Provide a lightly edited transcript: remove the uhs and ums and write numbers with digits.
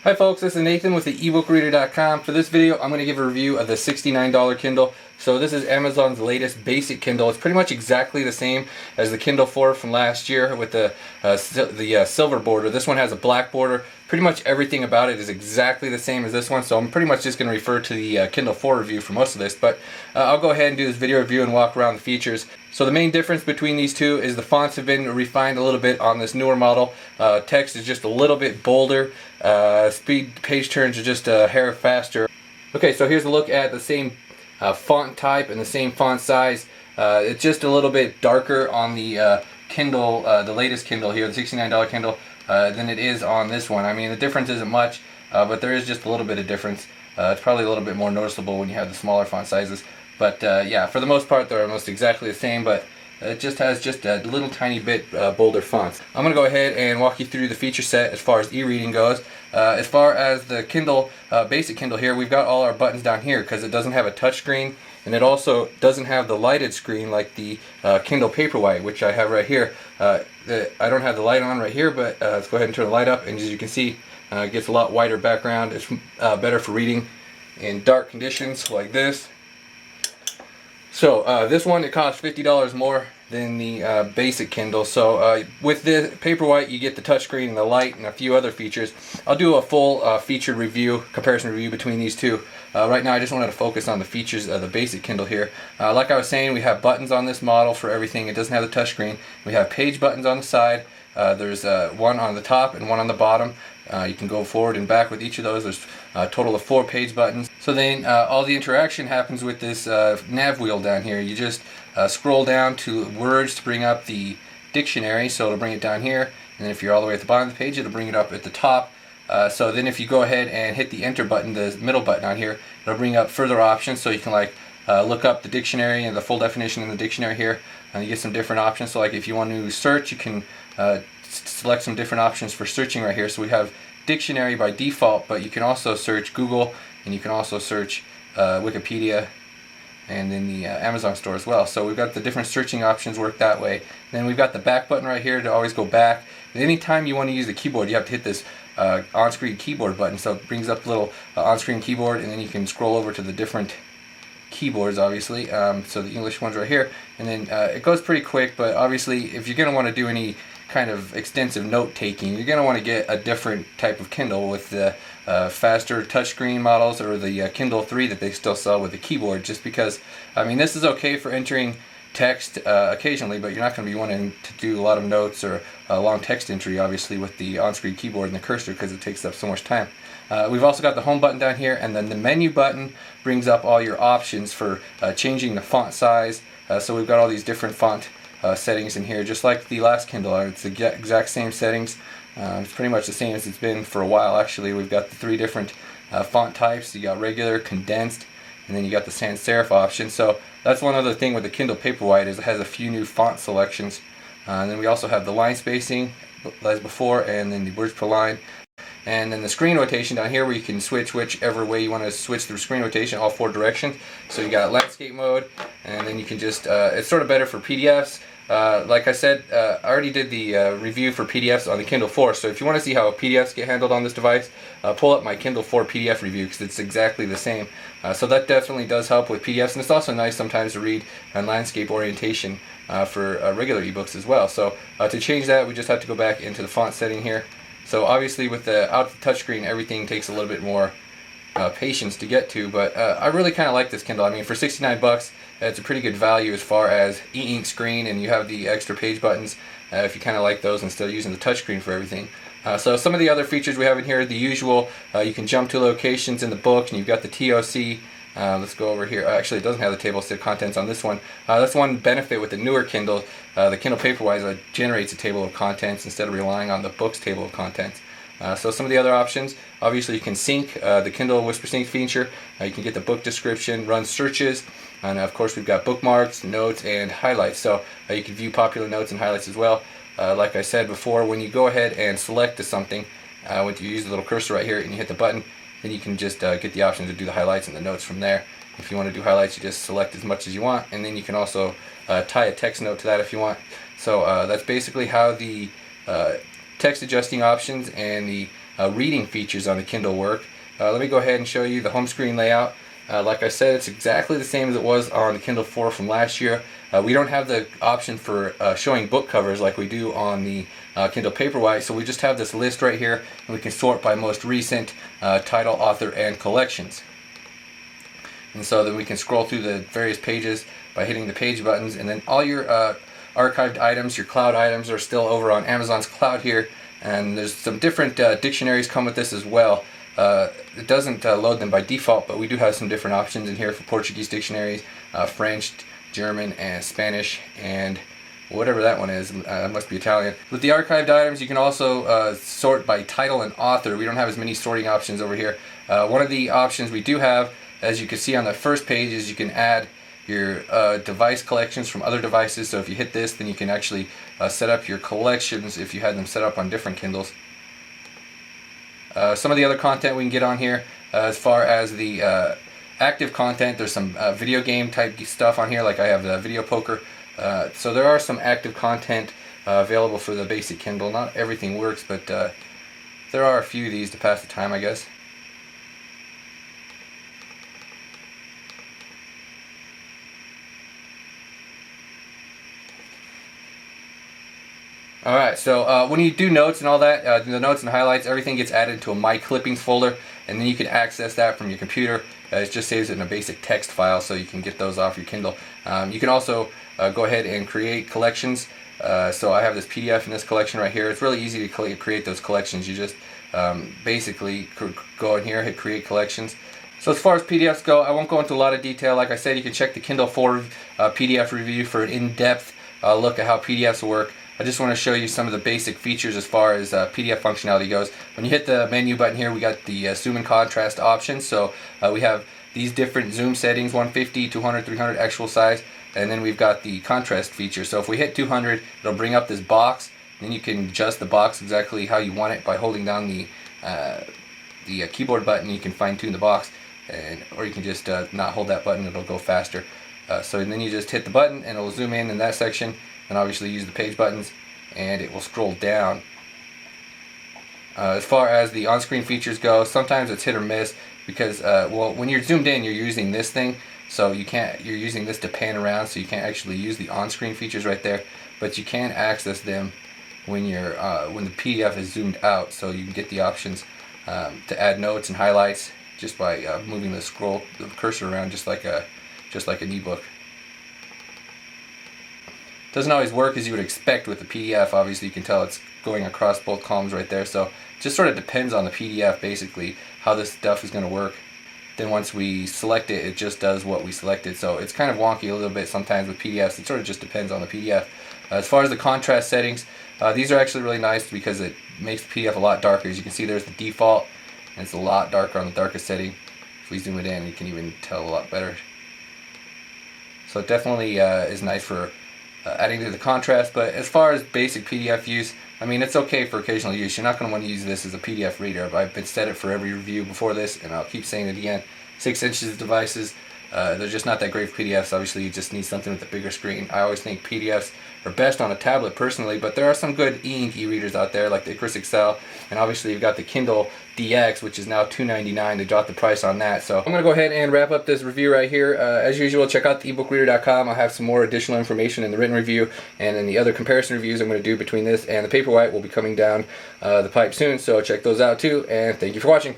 Hi folks, this is Nathan with the ebookreader.com. For this video, I'm going to give a review of the $69 Kindle. So this is Amazon's latest basic Kindle. It's pretty much exactly the same as the Kindle 4 from last year with the silver border. This one has a black border. Pretty much everything about it is exactly the same as this one, so I'm pretty much just going to refer to the Kindle 4 review for most of this, but I'll go ahead and do this video review and walk around the features. So the main difference between these two is the fonts have been refined a little bit on this newer model. Text is just a little bit bolder. Speed page turns are just a hair faster. Okay, so here's a look at the same font type and the same font size. It's just a little bit darker on the Kindle, the latest Kindle here, the $69 Kindle, than it is on this one. I mean, the difference isn't much, but there is just a little bit of difference. It's probably a little bit more noticeable when you have the smaller font sizes. But yeah, for the most part, they're almost exactly the same, but it just has just a little tiny bit bolder fonts. I'm going to go ahead and walk you through the feature set as far as e-reading goes. As far as the Kindle, basic Kindle here, we've got all our buttons down here because it doesn't have a touch screen, and it also doesn't have the lighted screen like the Kindle Paperwhite, which I have right here. I don't have the light on right here, but let's go ahead and turn the light up, and as you can see, it gets a lot wider background. It's better for reading in dark conditions like this. So this one, it costs $50 more than the basic Kindle. So with the Paperwhite, you get the touchscreen and the light and a few other features. I'll do a full featured review, comparison review between these two. Right now I just wanted to focus on the features of the basic Kindle here. Like I was saying, we have buttons on this model for everything. It doesn't have the touchscreen. We have page buttons on the side. There's one on the top and one on the bottom. You can go forward and back with each of those. There's a total of 4 page buttons. So then all the interaction happens with this nav wheel down here. You just scroll down to words to bring up the dictionary, so it'll bring it down here, and then if you're all the way at the bottom of the page, it'll bring it up at the top. So then if you go ahead and hit the enter button, the middle button on here, it'll bring up further options, so you can like look up the dictionary and the full definition in the dictionary here, and you get some different options. So like if you want to search, you can select some different options for searching right here. So we have dictionary by default, but you can also search Google, and you can also search Wikipedia, and in the Amazon store as well. So we've got the different searching options work that way. Then we've got the back button right here to always go back. And anytime you want to use the keyboard, you have to hit this on-screen keyboard button. So it brings up a little on-screen keyboard, and then you can scroll over to the different keyboards, obviously. So the English one's right here, and then it goes pretty quick. But obviously, if you're going to want to do any kind of extensive note taking, you're going to want to get a different type of Kindle with the faster touchscreen models, or the Kindle 3 that they still sell with the keyboard, just because, I mean, this is okay for entering text occasionally, but you're not going to be wanting to do a lot of notes or long text entry, obviously, with the on-screen keyboard and the cursor, because it takes up so much time. We've also got the home button down here, and then the menu button brings up all your options for changing the font size. So we've got all these different font settings in here, just like the last Kindle. It's the exact same settings. It's pretty much the same as it's been for a while, actually. We've got the 3 different font types. You got regular, condensed, and then you got the sans serif option. So that's one other thing with the Kindle Paperwhite, is it has a few new font selections. And then we also have the line spacing as before, and then the words per line. And then the screen rotation down here, where you can switch whichever way you want to switch through screen rotation, all 4 directions. So you got landscape mode, and then you can just, it's sort of better for PDFs. Like I said, I already did the review for PDFs on the Kindle 4, so if you want to see how PDFs get handled on this device, pull up my Kindle 4 PDF review, because it's exactly the same. So that definitely does help with PDFs, and it's also nice sometimes to read on landscape orientation for regular ebooks as well. So to change that, we just have to go back into the font setting here. So obviously with the touchscreen, everything takes a little bit more patience to get to, but I really kind of like this Kindle. I mean, for 69 bucks, it's a pretty good value as far as e-ink screen, and you have the extra page buttons if you kind of like those instead of using the touchscreen for everything. So some of the other features we have in here are the usual. You can jump to locations in the book, and you've got the TOC. Let's go over here. Actually, it doesn't have the table of contents on this one. That's one benefit with the newer Kindle. The Kindle Paperwhite generates a table of contents instead of relying on the book's table of contents. So some of the other options, obviously you can sync the Kindle Whisper Sync feature. You can get the book description, run searches, and of course we've got bookmarks, notes, and highlights. So you can view popular notes and highlights as well. Like I said before, when you go ahead and select something, when you use the little cursor right here and you hit the button, then you can just get the option to do the highlights and the notes from there. If you want to do highlights, you just select as much as you want, and then you can also tie a text note to that if you want. So that's basically how the text adjusting options and the reading features on the Kindle work. Let me go ahead and show you the home screen layout. Like I said, it's exactly the same as it was on the Kindle 4 from last year. We don't have the option for showing book covers like we do on the Kindle Paperwhite, so we just have this list right here, and we can sort by most recent, title, author, and collections. And so then we can scroll through the various pages by hitting the page buttons, and then all your archived items, your cloud items, are still over on Amazon's cloud here. And there's some different dictionaries come with this as well. It doesn't load them by default, but we do have some different options in here for Portuguese dictionaries, French, German, and Spanish, and whatever that one is, must be Italian. With the archived items, you can also sort by title and author. We don't have as many sorting options over here. One of the options we do have, as you can see on the first page, is you can add your device collections from other devices. So if you hit this, then you can actually set up your collections if you had them set up on different Kindles. Some of the other content we can get on here, as far as the active content, there's some video game type stuff on here, like I have the video poker. So there are some active content available for the basic Kindle. Not everything works, but there are a few of these to pass the time, I guess. Alright, so when you do notes and all that, the notes and highlights, everything gets added into a My Clippings folder, and then you can access that from your computer. It just saves it in a basic text file, so you can get those off your Kindle. You can also go ahead and create collections. So I have this PDF in this collection right here. It's really easy to create those collections. You just basically go in here, hit create collections. So as far as PDFs go, I won't go into a lot of detail. Like I said, you can check the Kindle 4 PDF review for an in-depth look at how PDFs work. I just want to show you some of the basic features as far as PDF functionality goes. When you hit the menu button here, we got the zoom and contrast options. So we have these different zoom settings, 150, 200, 300, actual size, and then we've got the contrast feature. So if we hit 200, it'll bring up this box. Then you can adjust the box exactly how you want it by holding down the keyboard button. You can fine tune the box, or you can just not hold that button, it'll go faster. So then you just hit the button and it'll zoom in that section, and obviously use the page buttons, and it will scroll down. As far as the on-screen features go, sometimes it's hit or miss because well, when you're zoomed in, you're using this thing, so you're using this to pan around, so you can't actually use the on-screen features right there, but you can access them when the PDF is zoomed out. So you can get the options to add notes and highlights just by moving the cursor around, just like an ebook. Doesn't always work as you would expect with the PDF. Obviously you can tell it's going across both columns right there, so it just sort of depends on the PDF basically how this stuff is going to work. Then once we select it, it just does what we selected, so it's kind of wonky a little bit sometimes with PDFs. It sort of just depends on the PDF. As far as the contrast settings, these are actually really nice because it makes the PDF a lot darker. As you can see, there's the default, and it's a lot darker on the darkest setting. If we zoom it in, you can even tell a lot better. So it definitely is nice for adding to the contrast. But as far as basic PDF use, I mean, it's okay for occasional use. You're not going to want to use this as a PDF reader. I've been said it for every review before this, and I'll keep saying it again. 6 inches of devices, they're just not that great for PDFs. Obviously, you just need something with a bigger screen. I always think PDFs are best on a tablet personally, but there are some good e-ink e-readers out there like the Icarus XL, and obviously you've got the Kindle DX, which is now $2.99. They dropped the price on that. So I'm going to go ahead and wrap up this review right here. As usual, check out the ebookreader.com. I'll have some more additional information in the written review, and in the other comparison reviews I'm going to do between this and the Paperwhite will be coming down the pipe soon, so check those out too, and thank you for watching.